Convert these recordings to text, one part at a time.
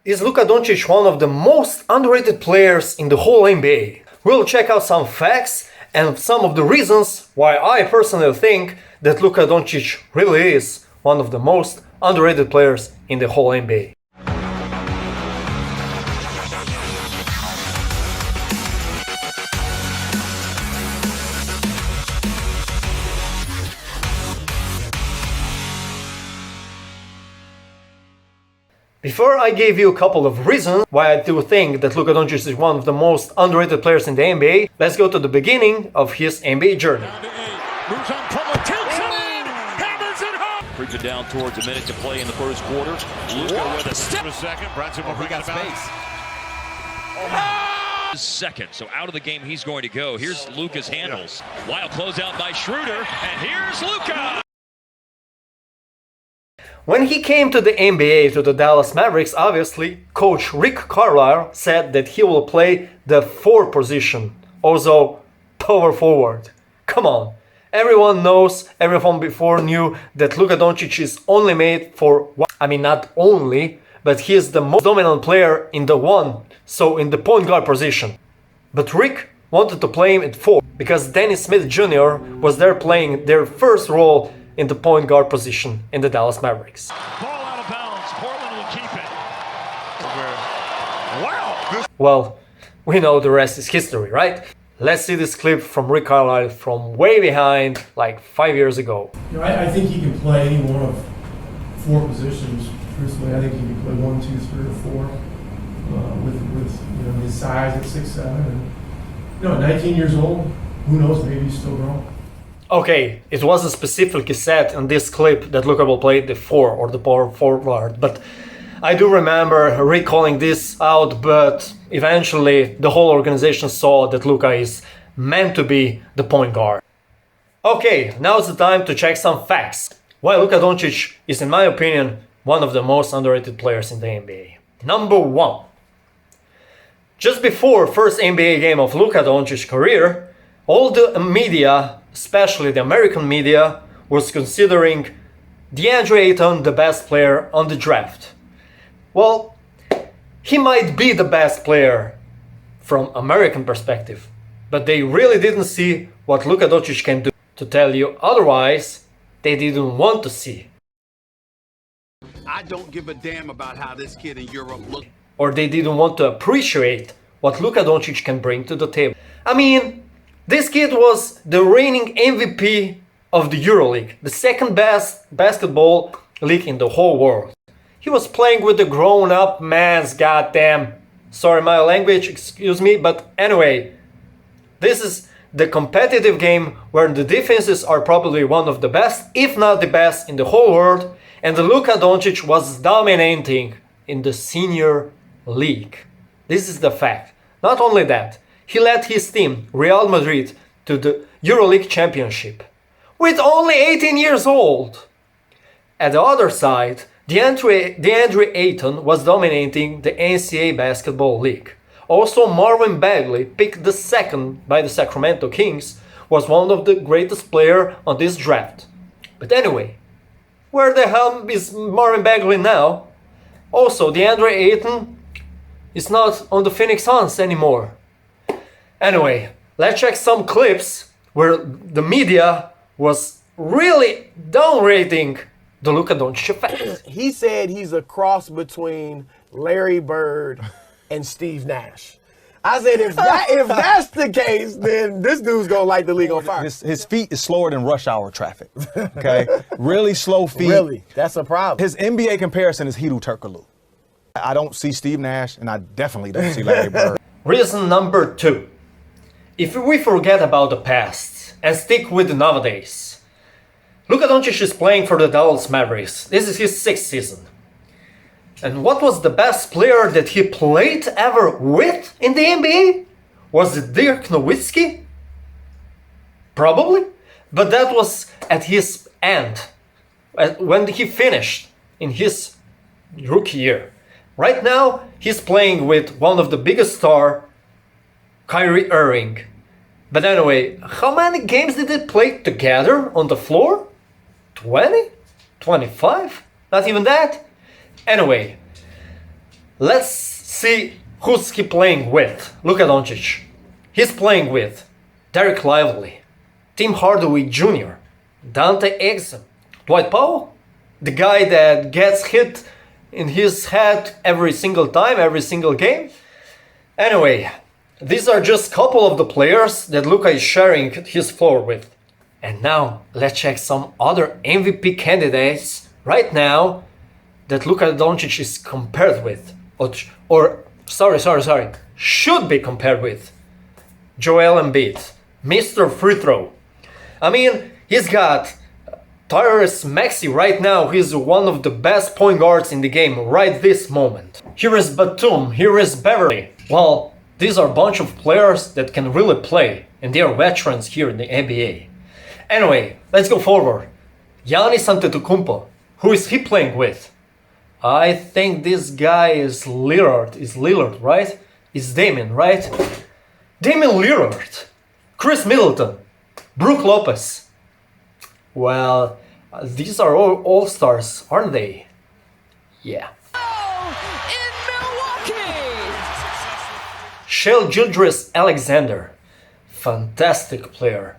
Is Luka Doncic one of the most underrated players in the whole NBA? We'll check out some facts and some of the reasons why I personally think that Luka Doncic really is one of the most underrated players in the whole NBA. Before I gave you a couple of reasons why I do think that Luka Doncic is one of the most underrated players in the NBA, let's go to the beginning of his NBA journey. Moves on Polo, takes it in, hammers it home. Brings it down towards a minute to play in the first quarter. Luka with a step. A second, Brunson will bring it back. Second, so out of the game he's going to go. Here's Luka's handles. Wild closeout by Schroeder, and here's Luka. When he came to the NBA, to the Dallas Mavericks, obviously, coach Rick Carlisle said that he will play the 4 position, also power forward. Come on, everyone knows, everyone before knew that Luka Doncic is only made for one. I mean, not only, but he is the most dominant player in the 1, so in the point guard position. But Rick wanted to play him at 4 because Dennis Smith Jr. was there playing their first role in the point guard position in the Dallas Mavericks. Ball out of bounds. Portland will keep it. Wow. Well, we know the rest is history, right? Let's see this clip from Rick Carlisle from way behind, like 5 years ago. You know, I think he can play any one of 4 positions. Truthfully, I think he can play 1, 2, 3, or 4 with you know, his size at 6'7". And you know, at 19 years old, who knows? Maybe he's still growing. Okay, it wasn't specifically said in this clip that Luka will play the 4 or the power forward, but I do remember recalling this out, but eventually the whole organization saw that Luka is meant to be the point guard. Okay, now's the time to check some facts. Why Luka Doncic is, in my opinion, one of the most underrated players in the NBA. Number 1. Just before first NBA game of Luka Doncic's career, all the media, especially the American media, was considering DeAndre Ayton the best player on the draft. Well, he might be the best player from American perspective, but they really didn't see what Luka Doncic can do. To tell you otherwise, they didn't want to see. I don't give a damn about how this kid in Europe looks. Or they didn't want to appreciate what Luka Doncic can bring to the table. I mean, this kid was the reigning MVP of the EuroLeague, the second best basketball league in the whole world. He was playing with the grown-up man's goddamn... Sorry my language, excuse me, but anyway, this is the competitive game where the defenses are probably one of the best, if not the best, in the whole world, and the Luka Doncic was dominating in the senior league. This is the fact. Not only that, he led his team, Real Madrid, to the EuroLeague championship, with only 18 years old. At the other side, DeAndre Ayton was dominating the NCAA Basketball League. Also, Marvin Bagley, picked the 2nd by the Sacramento Kings, was one of the greatest players on this draft. But anyway, where the hell is Marvin Bagley now? Also, DeAndre Ayton is not on the Phoenix Suns anymore. Anyway, let's check some clips where the media was really downrating the Luka Doncic effect. He said he's a cross between Larry Bird and Steve Nash. I said, if that's the case, then this dude's gonna light the league on fire. His feet is slower than rush hour traffic. Okay, really slow feet. Really, that's a problem. His NBA comparison is Hedo Turkoglu. I don't see Steve Nash, and I definitely don't see Larry Bird. Reason number 2. If we forget about the past and stick with nowadays, Luka Doncic is playing for the Dallas Mavericks. This is his 6th season. And what was the best player that he played ever with in the NBA? Was it Dirk Nowitzki? Probably. But that was at his end, when he finished in his rookie year. Right now, he's playing with one of the biggest stars, Kyrie Irving. But anyway, how many games did they play together on the floor? 20? 25? Not even that? Anyway, Let's see who's he playing with. Luka Doncic. He's playing with Derek Lively, Tim Hardaway Jr., Dante Exum, Dwight Powell, the guy that gets hit in his head every single time, every single game. Anyway, these are just a couple of the players that Luka is sharing his floor with. And now let's check some other MVP candidates right now that Luka Doncic is compared with. Should be compared with. Joel Embiid, Mr. Free Throw. I mean, he's got Tyrese Maxey right now. He's one of the best point guards in the game right this moment. Here is Batum, here is Beverly. Well, these are a bunch of players that can really play, and they are veterans here in the NBA. Anyway, let's go forward. Giannis Antetokounmpo. Who is he playing with? I think this guy is Lillard, right? Is Damian, right? Damian Lillard, Chris Middleton, Brook Lopez. Well, these are all all-stars, aren't they? Yeah. In Milwaukee! Shai Gilgeous-Alexander, fantastic player,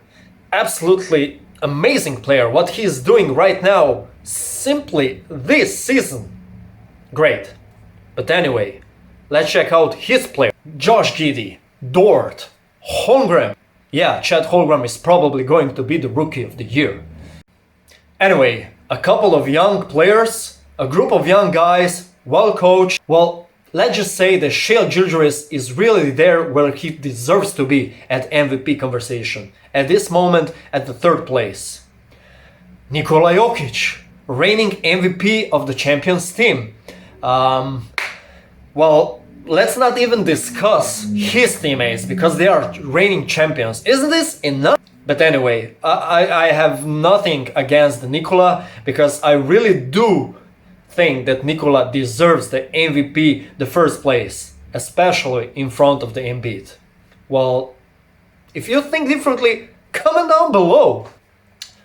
absolutely amazing player. What he is doing right now, simply this season, great. But anyway, let's check out his player. Josh Giddey, Dort, Holmgren. Yeah, Chet Holmgren is probably going to be the Rookie of the Year. Anyway, a couple of young players, a group of young guys, well coached. Well, let's just say that Shai Gilgeous is really there where he deserves to be at MVP conversation. At this moment, at the third place. Nikola Jokic, reigning MVP of the Champions team. Well, let's not even discuss his teammates because they are reigning champions. Isn't this enough? But anyway, I have nothing against Nikola because I really do think that Nikola deserves the MVP, the first place, especially in front of the Embiid. Well, if you think differently, comment down below.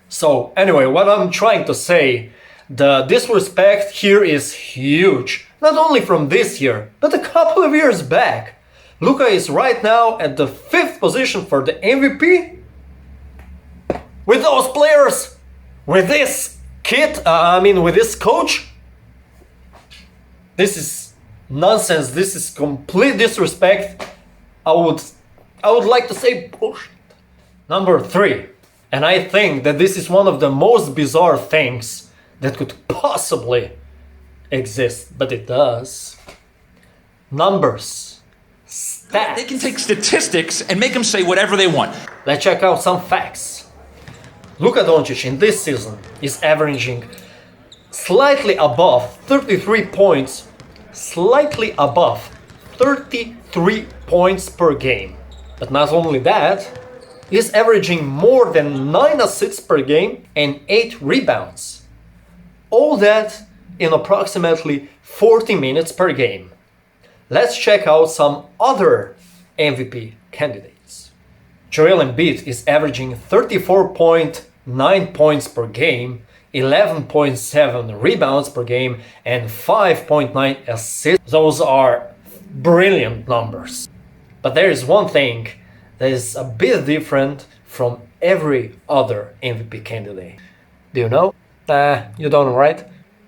So anyway, what I'm trying to say, the disrespect here is huge. Not only from this year, but a couple of years back. Luka is right now at the 5th position for the MVP. With those players, with this kid, with this coach. This is nonsense. This is complete disrespect. I would like to say bullshit. Number 3. And I think that this is one of the most bizarre things that could possibly exist, but it does. Numbers. Stats. They can take statistics and make them say whatever they want. Let's check out some facts. Luka Doncic in this season is averaging slightly above 33 points, slightly above 33 points per game. But not only that, he's averaging more than 9 assists per game and 8 rebounds. All that in approximately 40 minutes per game. Let's check out some other MVP candidates. Joel Embiid is averaging 34.9 points per game, 11.7 rebounds per game, and 5.9 assists. Those are brilliant numbers. But there is one thing that is a bit different from every other MVP candidate. Do you know? You don't know, right?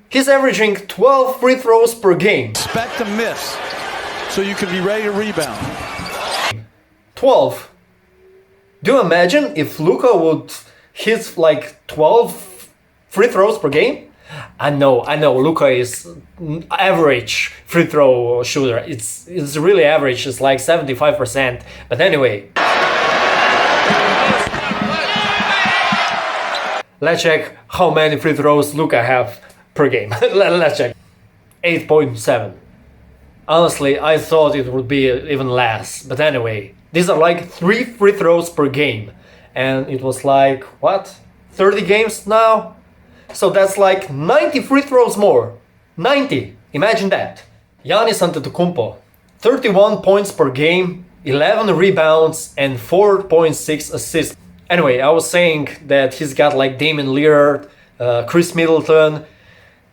He's averaging 12 free throws per game. Expect to miss so you can be ready to rebound. 12. Do you imagine if Luka would hit like 12 free throws per game? I know, Luka is average free throw shooter. It's really average, it's like 75%. But anyway. Let's check how many free throws Luka have per game. Let's check. 8.7. Honestly, I thought it would be even less. But anyway, these are like 3 free throws per game. And it was like, what? 30 games now? So that's like 90 free throws more. 90. Imagine that. Giannis Antetokounmpo. 31 points per game, 11 rebounds, and 4.6 assists. Anyway, I was saying that he's got like Damian Lillard, Chris Middleton,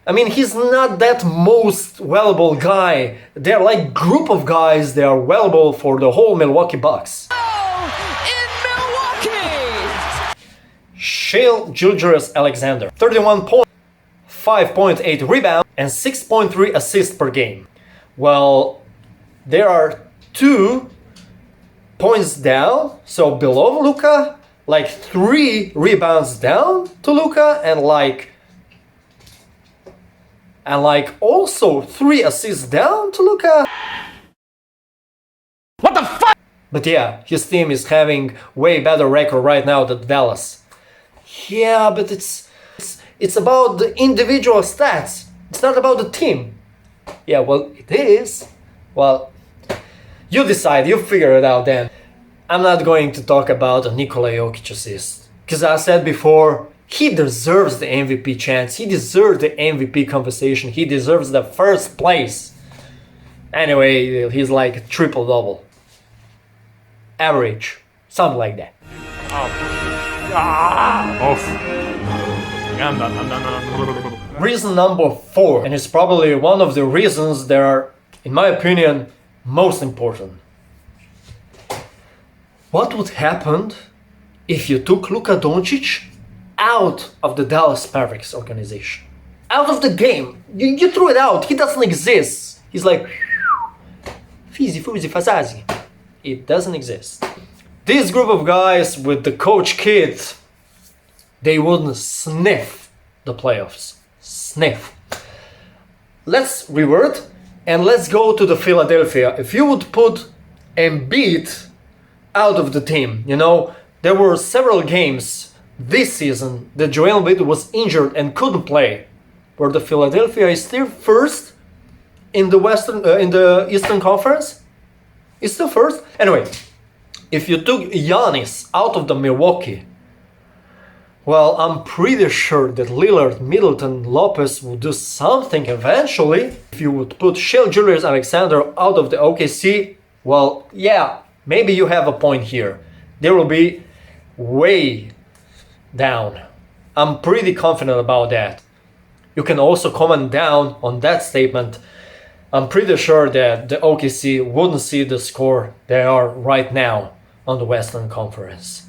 I mean, he's not that most valuable guy. They're like group of guys that are valuable for the whole Milwaukee Bucks. In Milwaukee! Shai Gilgeous-Alexander, 31 points, 5.8 rebounds, and 6.3 assists per game. Well, there are 2 points down, so below Luka, like 3 rebounds down to Luka, and also 3 assists down to Luka. What the fuck? But yeah, his team is having way better record right now than Dallas. Yeah, but it's about the individual stats. It's not about the team. Yeah, well, it is. Well, you decide, you figure it out then. I'm not going to talk about Nikola Jokic assist. Because I said before, he deserves the MVP chance. He deserves the MVP conversation. He deserves the first place. Anyway, he's like a triple-double. Average. Something like that. Reason number 4, and it's probably one of the reasons that are, in my opinion, most important. What would happen if you took Luka Doncic out of the Dallas Mavericks organization? Out of the game. You threw it out. He doesn't exist. He's like, Fizi, Fazazi. It doesn't exist. This group of guys with the coach kid, they wouldn't sniff the playoffs. Sniff. Let's revert and let's go to the Philadelphia. If you would put Embiid out of the team, you know, there were several games this season that Joel Embiid was injured and couldn't play, where the Philadelphia is still first in the Eastern Conference. It's still first. Anyway, if you took Giannis out of the Milwaukee, well, I'm pretty sure that Lillard, Middleton, Lopez will do something eventually. If you would put Shai Gilgeous-Alexander out of the OKC, well, yeah, maybe you have a point here. They will be way down. I'm pretty confident about that. You can also comment down on that statement. I'm pretty sure that the OKC wouldn't see the score they are right now on the Western Conference.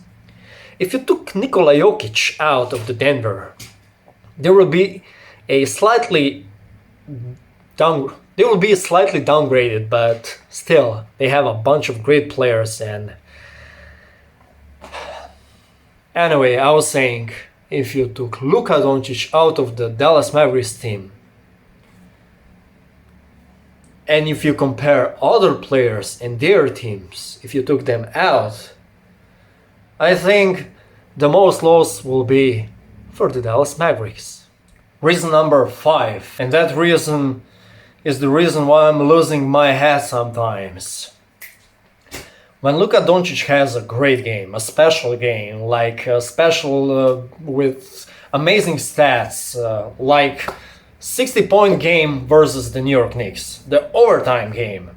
If you took Nikola Jokic out of the Denver, there will be a slightly downgraded, but still they have a bunch of great players. And anyway, I was saying, if you took Luka Doncic out of the Dallas Mavericks team, and if you compare other players and their teams, if you took them out, I think the most loss will be for the Dallas Mavericks. Reason number 5, and that reason is the reason why I'm losing my head sometimes. When Luka Doncic has a great game, a special game, like a special with amazing stats, like 60-point game versus the New York Knicks, the overtime game.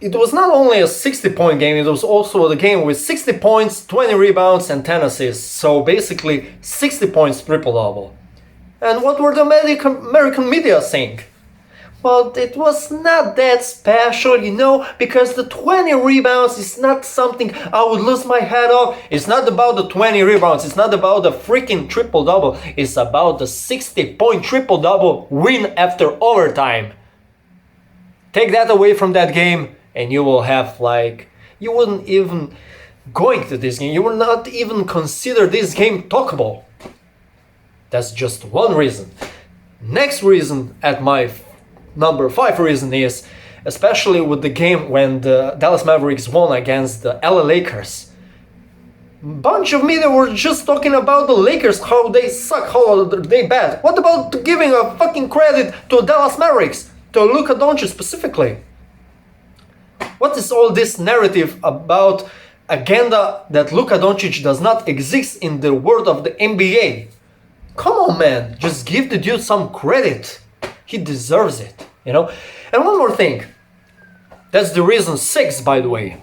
It was not only a 60-point game, it was also the game with 60 points, 20 rebounds, and 10 assists. So basically, 60 points triple-double. And what were the American media saying? Well, it was not that special, you know, because the 20 rebounds is not something I would lose my head off. It's not about the 20 rebounds, it's not about the freaking triple-double. It's about the 60-point triple-double win after overtime. Take that away from that game and you will have you wouldn't even going to this game. You will not even consider this game talkable. That's just one reason. Next reason at my number 5 reason is, especially with the game when the Dallas Mavericks won against the LA Lakers. Bunch of media were just talking about the Lakers, how they suck, how they bad. What about giving a fucking credit to Dallas Mavericks, to Luka Doncic specifically? What is all this narrative about agenda that Luka Doncic does not exist in the world of the NBA? Come on, man, just give the dude some credit. He deserves it, you know? And one more thing. That's the reason 6, by the way.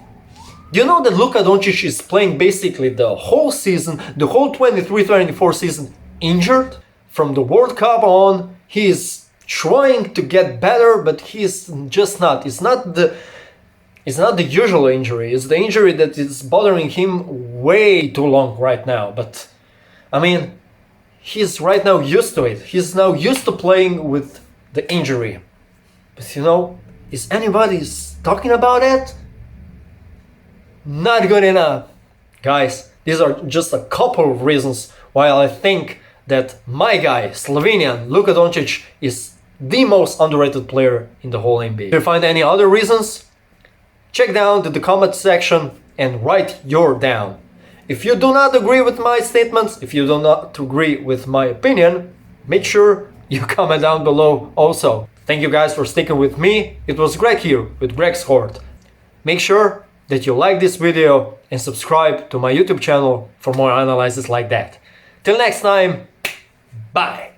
Do you know that Luka Doncic is playing basically the whole season, the whole 23-24 season, injured? from the World Cup on, he's trying to get better, but he's just not. It's not the usual injury. It's the injury that is bothering him way too long right now. But I mean, he's right now used to it. He's now used to playing with the injury. But you know, is anybody talking about it? Not good enough. Guys, these are just a couple of reasons why I think that my guy, Slovenian Luka Doncic, is the most underrated player in the whole NBA. If you find any other reasons, check down to the comment section and write your down. If you do not agree with my statements, if you do not agree with my opinion, make sure you comment down below also. Thank you guys for sticking with me. It was Greg here with Greg's Court. Make sure that you like this video and subscribe to my YouTube channel for more analysis like that. Till next time, bye!